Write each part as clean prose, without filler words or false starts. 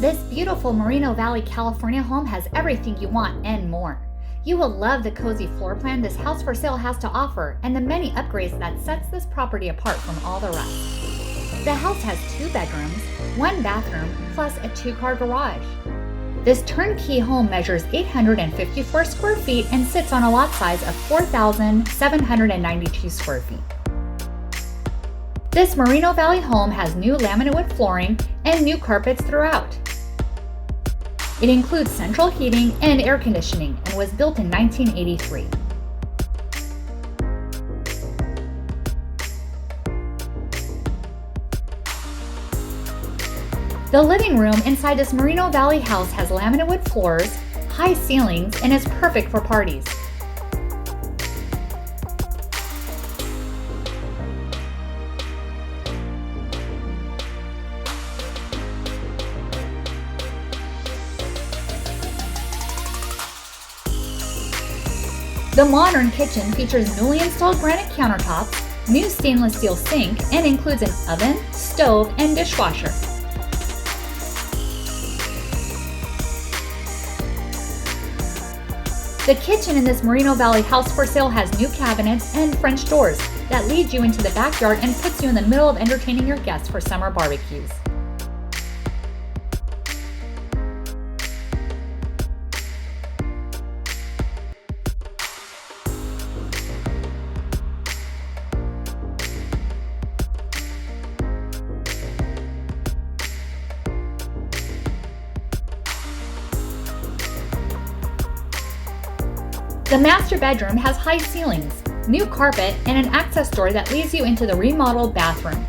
This beautiful Moreno Valley, California home has everything you want and more. You will love the cozy floor plan this house for sale has to offer and the many upgrades that sets this property apart from all the rest. The house has 2 bedrooms, 1 bathroom, plus a 2-car garage. This turnkey home measures 854 square feet and sits on a lot size of 4,792 square feet. This Moreno Valley home has new laminate wood flooring and new carpets throughout. It includes central heating and air conditioning and was built in 1983. The living room inside this Moreno Valley house has laminate wood floors, high ceilings, and is perfect for parties. The modern kitchen features newly installed granite countertops, new stainless steel sink, and includes an oven, stove, and dishwasher. The kitchen in this Moreno Valley house for sale has new cabinets and French doors that lead you into the backyard and puts you in the middle of entertaining your guests for summer barbecues. The master bedroom has high ceilings, new carpet, and an access door that leads you into the remodeled bathroom.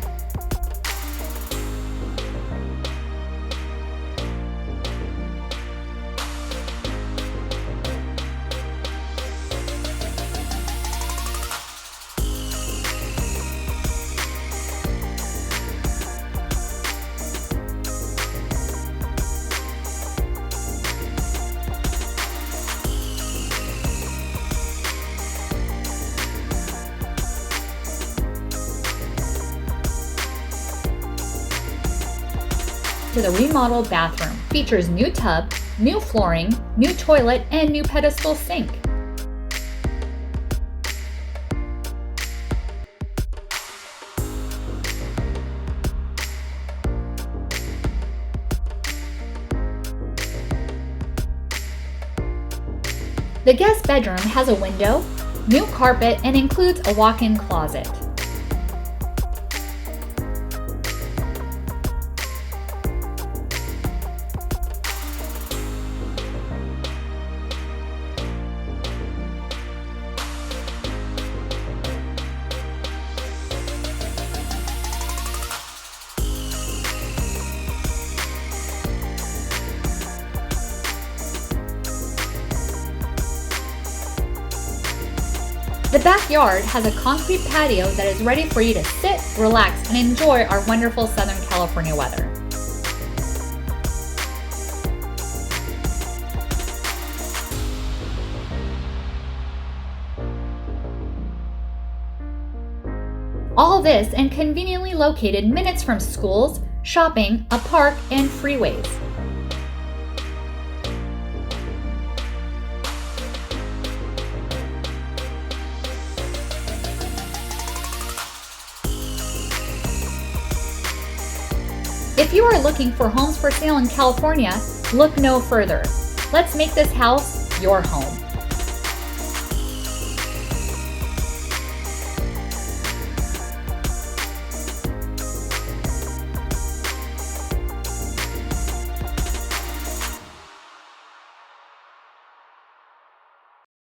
To the remodeled bathroom features new tub, new flooring, new toilet, and new pedestal sink. The guest bedroom has a window, new carpet, and includes a walk-in closet. The backyard has a concrete patio that is ready for you to sit, relax, and enjoy our wonderful Southern California weather. All this and conveniently located minutes from schools, shopping, a park, and freeways. If you are looking for homes for sale in California, look no further. Let's make this house your home.